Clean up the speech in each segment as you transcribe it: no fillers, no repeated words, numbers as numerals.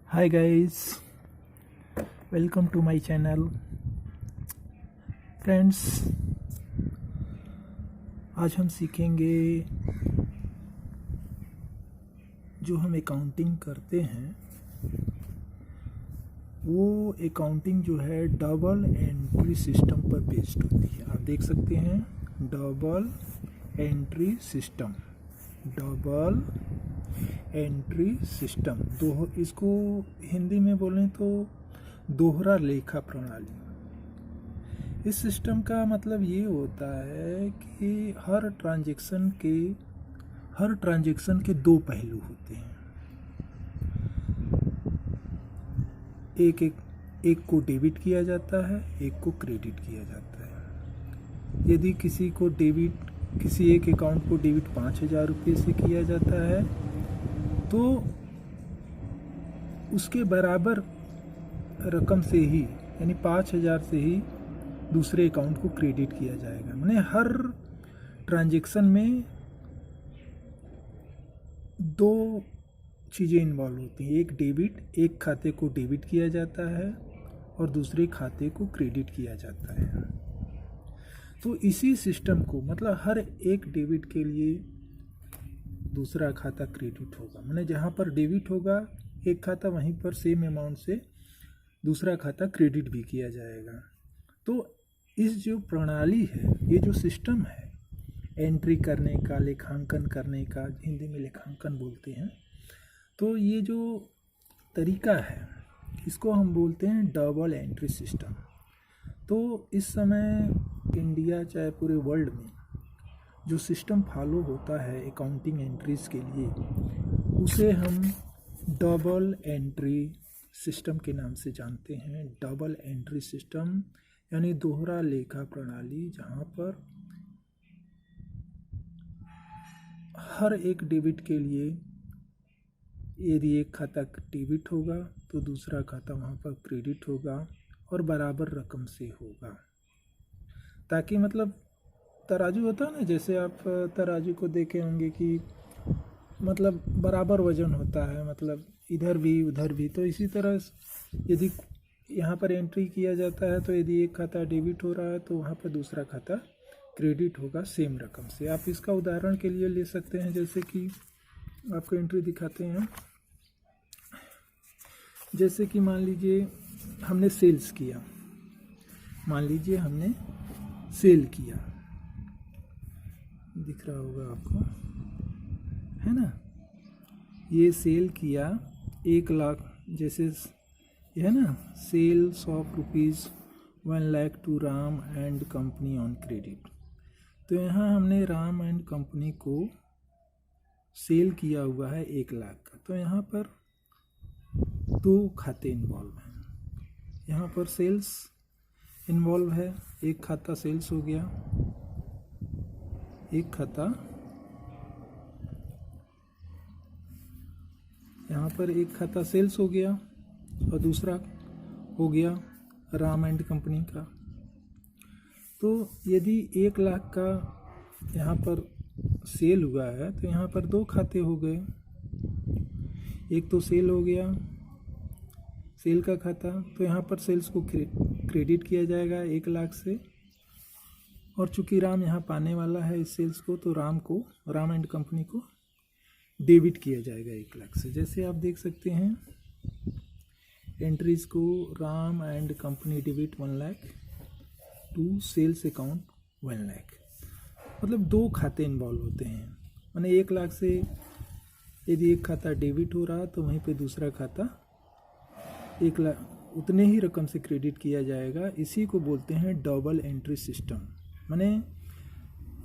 Hi guys, welcome to my channel. Friends, आज हम सीखेंगे जो हम अकाउंटिंग करते हैं वो अकाउंटिंग जो है डबल एंट्री सिस्टम पर बेस्ड होती है। आप देख सकते हैं double entry system, double entry system दो, इसको हिंदी में बोलें तो दोहरा लेखा प्रणाली। इस सिस्टम का मतलब ये होता है कि हर ट्रांजैक्शन के दो पहलू होते हैं। एक को डेबिट किया जाता है, एक को क्रेडिट किया जाता है। यदि किसी एक अकाउंट को डेबिट 5,000 रुपये से किया जाता है तो उसके बराबर रकम से ही, यानी 5,000 से ही दूसरे अकाउंट को क्रेडिट किया जाएगा। माने हर ट्रांजैक्शन में दो चीज़ें इन्वॉल्व होती हैं। एक खाते को डेबिट किया जाता है और दूसरे खाते को क्रेडिट किया जाता है। तो इसी सिस्टम को मतलब हर एक डेबिट के लिए दूसरा खाता क्रेडिट होगा। माने जहाँ पर डेबिट होगा एक खाता, वहीं पर सेम अमाउंट से दूसरा खाता क्रेडिट भी किया जाएगा। तो इस जो प्रणाली है, ये जो सिस्टम है एंट्री करने का, लेखांकन करने का, हिंदी में लेखांकन बोलते हैं, तो ये जो तरीका है इसको हम बोलते हैं डबल एंट्री सिस्टम। तो इस समय इंडिया चाहे पूरे वर्ल्ड में जो सिस्टम फॉलो होता है अकाउंटिंग एंट्रीज के लिए, उसे हम डबल एंट्री सिस्टम के नाम से जानते हैं। डबल एंट्री सिस्टम यानी दोहरा लेखा प्रणाली, जहाँ पर हर एक डेबिट के लिए यदि एक खाता डेबिट होगा तो दूसरा खाता वहाँ पर क्रेडिट होगा और बराबर रकम से होगा। ताकि मतलब तराजू होता है ना, जैसे आप तराजू को देखे होंगे कि मतलब बराबर वजन होता है, मतलब इधर भी उधर भी। तो इसी तरह यदि यहाँ पर एंट्री किया जाता है तो यदि एक खाता डेबिट हो रहा है तो वहाँ पर दूसरा खाता क्रेडिट होगा सेम रकम से। आप इसका उदाहरण के लिए ले सकते हैं, जैसे कि आपको एंट्री दिखाते हैं। जैसे कि मान लीजिए हमने सेल्स किया, सेल किया, दिख रहा होगा आपको, है ना। ये सेल किया 1 लाख, जैसे ये है ना, sales of ₹1 lakh to Ram and company on credit. तो यहाँ हमने राम एंड कंपनी को सेल किया हुआ है 1 लाख का। तो यहाँ पर दो खाते इन्वॉल्व हैं। यहाँ पर सेल्स इन्वॉल्व है, एक खाता सेल्स हो गया, एक खाता यहाँ पर एक खाता सेल्स हो गया और दूसरा हो गया राम एंड कंपनी का। तो यदि 1 लाख का यहाँ पर सेल हुआ है तो यहाँ पर दो खाते हो गए। एक तो सेल हो गया, सेल का खाता, तो यहाँ पर सेल्स को क्रेडिट किया जाएगा 1 लाख से, और चूंकि राम यहाँ पाने वाला है इस सेल्स को, तो राम एंड कंपनी को डेबिट किया जाएगा 1 लाख से। जैसे आप देख सकते हैं एंट्रीज को, Ram and company debit 1 lakh to sales account 1 lakh. मतलब दो खाते इन्वॉल्व होते हैं। माने 1 लाख से यदि एक खाता डेबिट हो रहा तो वहीं पे दूसरा खाता 1 लाख उतने ही रकम से क्रेडिट किया जाएगा। इसी को बोलते हैं डबल एंट्री सिस्टम। माने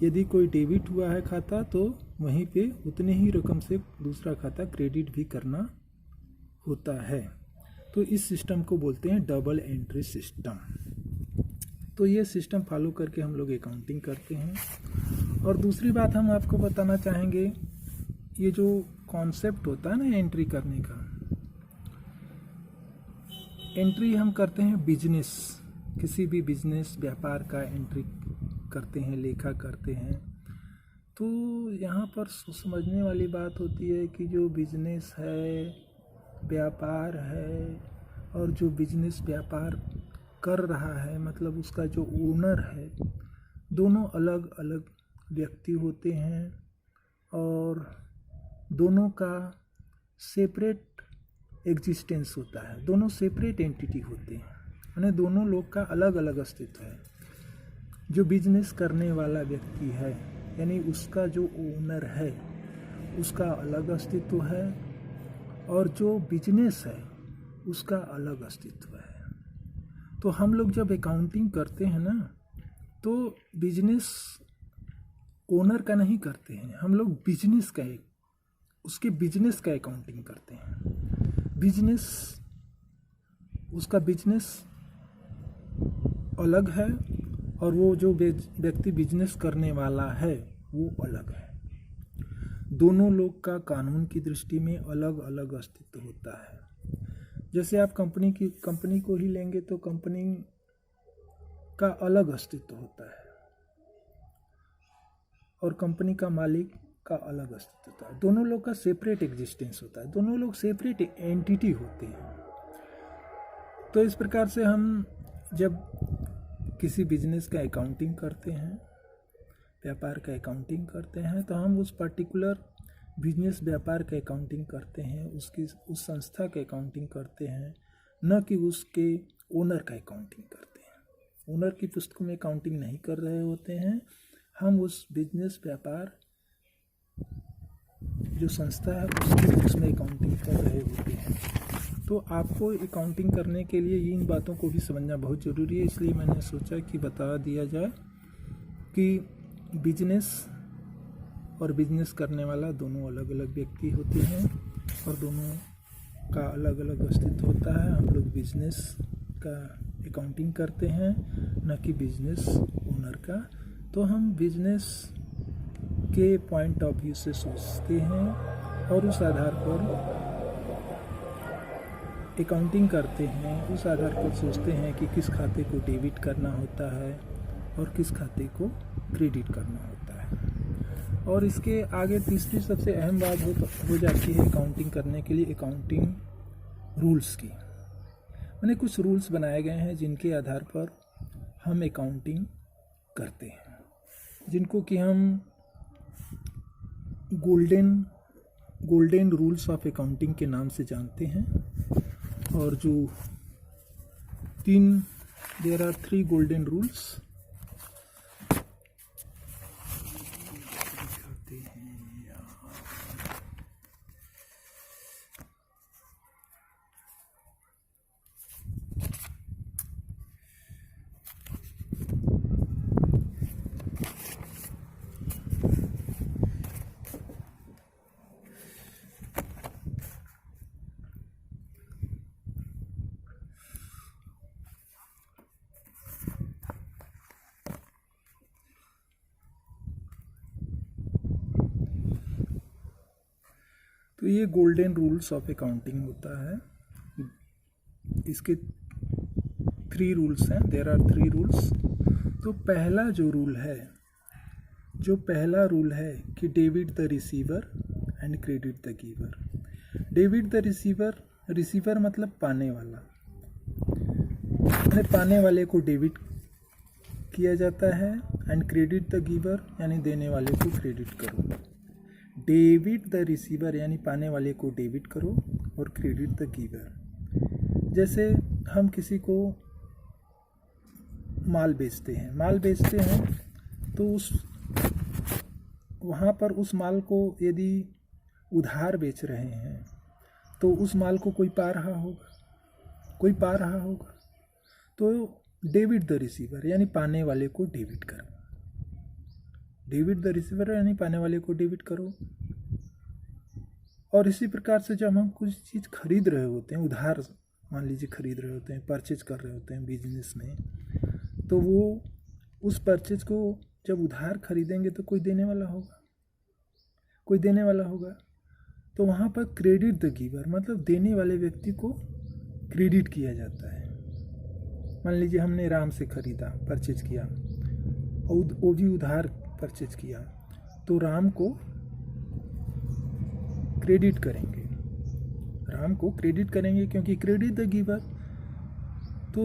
यदि कोई डेबिट हुआ है खाता तो वहीं पे उतने ही रकम से दूसरा खाता क्रेडिट भी करना होता है। तो इस सिस्टम को बोलते हैं डबल एंट्री सिस्टम। तो ये सिस्टम फॉलो करके हम लोग अकाउंटिंग करते हैं। और दूसरी बात हम आपको बताना चाहेंगे, ये जो कॉन्सेप्ट होता है ना एंट्री करने का, एंट्री हम करते हैं बिजनेस, किसी भी बिजनेस व्यापार का एंट्री करते हैं, लेखा करते हैं। तो यहाँ पर समझने वाली बात होती है कि जो बिजनेस है व्यापार है और जो बिजनेस व्यापार कर रहा है, मतलब उसका जो ओनर है, दोनों अलग अलग व्यक्ति होते हैं और दोनों का सेपरेट एग्जिस्टेंस होता है, दोनों सेपरेट एंटिटी होते हैं, यानी दोनों लोग का अलग अलग अस्तित्व है। जो बिजनेस करने वाला व्यक्ति है यानी उसका जो ओनर है उसका अलग अस्तित्व है और जो बिजनेस है उसका अलग अस्तित्व है। तो हम लोग जब अकाउंटिंग करते हैं ना, तो बिजनेस ओनर का नहीं करते हैं, हम लोग बिजनेस का उसके बिजनेस का अकाउंटिंग करते हैं। बिजनेस, उसका बिजनेस अलग है और वो जो व्यक्ति बिजनेस करने वाला है वो अलग है। दोनों लोग का कानून की दृष्टि में अलग अलग अस्तित्व होता है। जैसे आप कंपनी को ही लेंगे तो कंपनी का अलग अस्तित्व होता है और कंपनी का मालिक का अलग अस्तित्व होता है। दोनों लोग का सेपरेट एग्जिस्टेंस होता है, दोनों लोग सेपरेट एंटिटी होते हैं। तो इस प्रकार से हम जब किसी बिजनेस का अकाउंटिंग करते हैं, व्यापार का अकाउंटिंग करते हैं, तो हम उस पर्टिकुलर बिजनेस व्यापार का अकाउंटिंग करते हैं, उस संस्था के अकाउंटिंग करते हैं, न कि उसके ओनर का अकाउंटिंग करते हैं। ओनर की पुस्तकों में अकाउंटिंग नहीं कर रहे होते हैं, हम उस बिजनेस व्यापार जो संस्था है उसमें अकाउंटिंग कर रहे होते हैं। तो आपको अकाउंटिंग करने के लिए इन बातों को भी समझना बहुत ज़रूरी है, इसलिए मैंने सोचा कि बता दिया जाए कि बिजनेस और बिजनेस करने वाला दोनों अलग अलग व्यक्ति होते हैं और दोनों का अलग अलग अस्तित्व होता है। हम लोग बिजनेस का अकाउंटिंग करते हैं, न कि बिजनेस ओनर का। तो हम बिजनेस के पॉइंट ऑफ व्यू से सोचते हैं और उस आधार पर अकाउंटिंग करते हैं। उस आधार पर सोचते हैं कि किस खाते को डेबिट करना होता है और किस खाते को क्रेडिट करना होता है। और इसके आगे तीसरी सबसे अहम बात हो जाती है अकाउंटिंग करने के लिए अकाउंटिंग रूल्स की। मैंने कुछ रूल्स बनाए गए हैं जिनके आधार पर हम अकाउंटिंग करते हैं, जिनको कि हम गोल्डन रूल्स ऑफ अकाउंटिंग के नाम से जानते हैं। और जो देयर आर 3 गोल्डन रूल्स। तो ये गोल्डन रूल्स ऑफ अकाउंटिंग होता है। इसके 3 रूल्स हैं, देयर आर 3 रूल्स। तो पहला पहला रूल है कि debit the receiver and credit the giver. Debit the receiver मतलब पाने वाला, पाने वाले को डेबिट किया जाता है, एंड क्रेडिट द गिवर यानी देने वाले को क्रेडिट करो। डेबिट द रिसीवर यानी पाने वाले को डेबिट करो और क्रेडिट द गिवर। जैसे हम किसी को माल बेचते हैं तो वहाँ पर उस माल को यदि उधार बेच रहे हैं तो उस माल को कोई पा रहा होगा। तो डेबिट द रिसीवर यानी पाने वाले को डेबिट करो। डेबिट द रिसीवर यानी पाने वाले को डेबिट करो। और इसी प्रकार से जब हम कुछ चीज़ खरीद रहे होते हैं, उधार मान लीजिए खरीद रहे होते हैं, परचेज कर रहे होते हैं बिजनेस में, तो वो उस परचेज को जब उधार खरीदेंगे तो कोई देने वाला होगा। तो वहाँ पर क्रेडिट द गिवर मतलब देने वाले व्यक्ति को क्रेडिट किया जाता है। मान लीजिए हमने राम से खरीदा, परचेज किया और वो भी उधार परचेज किया, तो राम को क्रेडिट करेंगे, काम को क्रेडिट करेंगे, क्योंकि क्रेडिट द गिवर। तो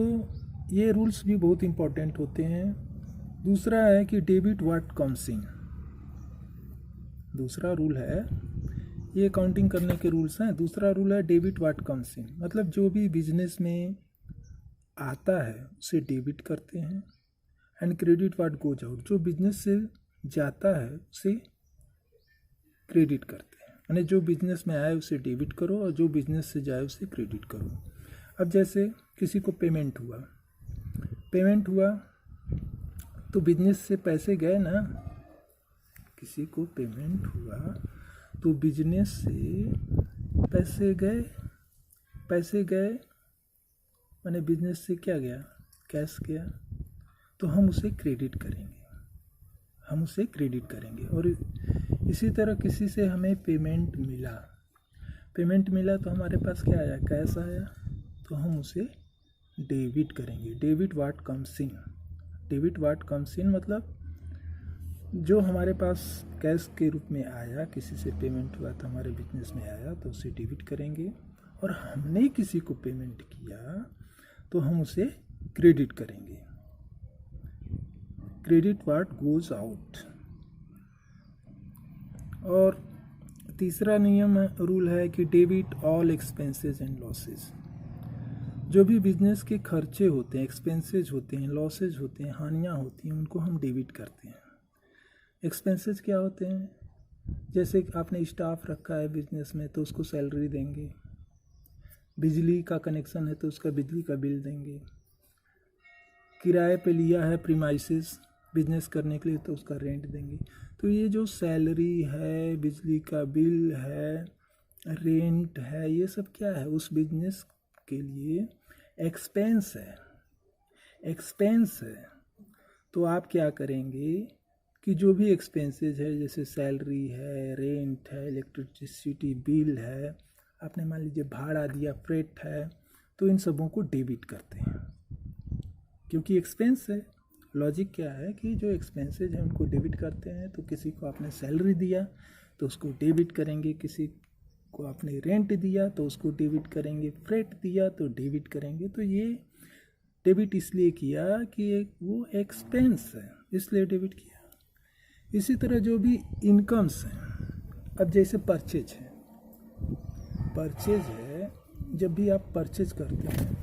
ये रूल्स भी बहुत इंपॉर्टेंट होते हैं। दूसरा है कि डेबिट व्हाट कम्स इन। दूसरा रूल है, ये अकाउंटिंग करने के रूल्स हैं। दूसरा रूल है डेबिट व्हाट कम्स इन, मतलब जो भी बिजनेस में आता है उसे डेबिट करते हैं। And credit what goes out, जो बिजनेस से जाता है उसे क्रेडिट करते हैं। यानी जो बिजनेस में आए उसे डेबिट करो और जो बिजनेस से जाए उसे क्रेडिट करो। अब जैसे किसी को पेमेंट हुआ तो बिजनेस से पैसे गए ना, किसी को पेमेंट हुआ तो बिजनेस से पैसे गए माने बिजनेस से क्या गया, कैश गया, तो हम उसे क्रेडिट करेंगे। और इसी तरह किसी से हमें पेमेंट मिला तो हमारे पास क्या आया, कैश आया, तो हम उसे डेबिट करेंगे। डेबिट व्हाट कम्स इन मतलब जो हमारे पास कैश के रूप में आया, किसी से पेमेंट हुआ तो हमारे बिजनेस में आया तो उसे डेबिट करेंगे। और हमने किसी को पेमेंट किया तो हम उसे क्रेडिट करेंगे। Credit what goes out. और तीसरा रूल है कि debit all expenses and losses. जो भी बिजनेस के खर्चे होते हैं, एक्सपेंसेस होते हैं, लॉसेज होते हैं, हानियाँ होती हैं, उनको हम डेबिट करते हैं। एक्सपेंसेस क्या होते हैं, जैसे आपने स्टाफ रखा है बिजनेस में तो उसको सैलरी देंगे, बिजली का कनेक्शन है तो उसका बिजली का बिल देंगे, किराए पे लिया है प्रीमाइसेस बिजनेस करने के लिए तो उसका रेंट देंगे। तो ये जो सैलरी है, बिजली का बिल है, रेंट है, ये सब क्या है, उस बिजनेस के लिए एक्सपेंस है। तो आप क्या करेंगे कि जो भी एक्सपेंसेस है, जैसे सैलरी है, रेंट है, इलेक्ट्रिसिटी बिल है, आपने मान लीजिए भाड़ा दिया, फ्रेट है, तो इन सबों को डेबिट करते हैं क्योंकि एक्सपेंस है। लॉजिक क्या है कि जो एक्सपेंसेस हैं उनको डेबिट करते हैं। तो किसी को आपने सैलरी दिया तो उसको डेबिट करेंगे, किसी को आपने रेंट दिया तो उसको डेबिट करेंगे, फ्रेट दिया तो डेबिट करेंगे। तो ये डेबिट इसलिए किया कि वो एक्सपेंस है, इसलिए डेबिट किया। इसी तरह जो भी इनकम्स हैं, अब जैसे परचेज है, जब भी आप परचेज करते हैं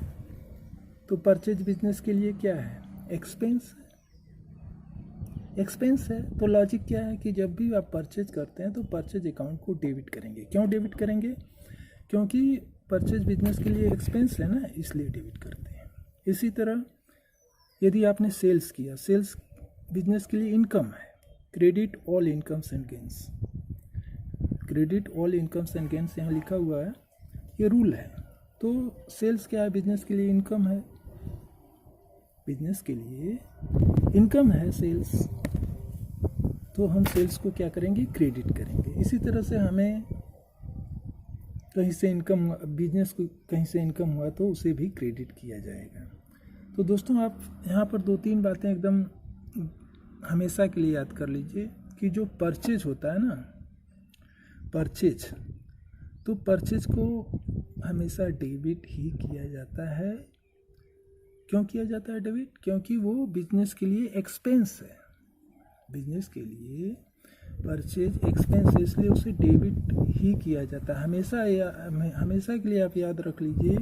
तो परचेज बिजनेस के लिए क्या है, एक्सपेंस है। तो लॉजिक क्या है कि जब भी आप परचेज करते हैं तो परचेज अकाउंट को डेबिट करेंगे। क्यों डेबिट करेंगे, क्योंकि परचेज बिजनेस के लिए एक्सपेंस है ना, इसलिए डेबिट करते हैं। इसी तरह यदि आपने सेल्स किया, सेल्स बिजनेस के लिए इनकम है, credit all incomes and gains. Credit all incomes and gains यहाँ लिखा हुआ है, ये रूल है। तो सेल्स क्या है, बिजनेस के लिए इनकम है, बिजनेस के लिए इनकम है सेल्स, तो हम सेल्स को क्या करेंगे, क्रेडिट करेंगे। इसी तरह से हमें कहीं से इनकम, बिजनेस को कहीं से इनकम हुआ तो उसे भी क्रेडिट किया जाएगा। तो दोस्तों आप यहाँ पर 2-3 बातें एकदम हमेशा के लिए याद कर लीजिए कि जो परचेज होता है ना, परचेज को हमेशा डेबिट ही किया जाता है। क्यों किया जाता है डेबिट, क्योंकि वो बिजनेस के लिए एक्सपेंस है। बिजनेस के लिए परचेज एक्सपेंस है, इसलिए उसे डेबिट ही किया जाता है। हमेशा के लिए आप याद रख लीजिए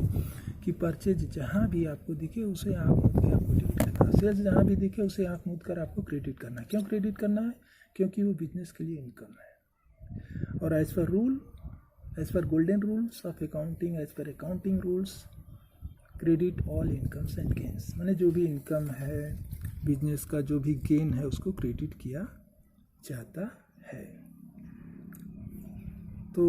कि परचेज जहाँ भी आपको दिखे उसे आँख मूंद के आपको डेबिट करना है, सेल्स जहाँ भी दिखे उसे आँख मूंद कर आपको क्रेडिट करना है। क्यों क्रेडिट करना है, क्योंकि वो बिजनेस के लिए इनकम है। और as per golden rules of accounting, as per accounting rules, credit all incomes and gains, माने जो भी इनकम है बिजनेस का, जो भी गेन है उसको क्रेडिट किया जाता है। तो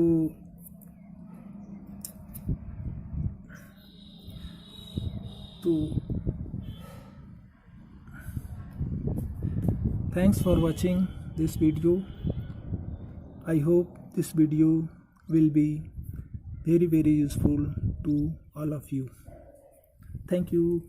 thanks for watching this video. I hope this video will be very useful to all of you. Thank you.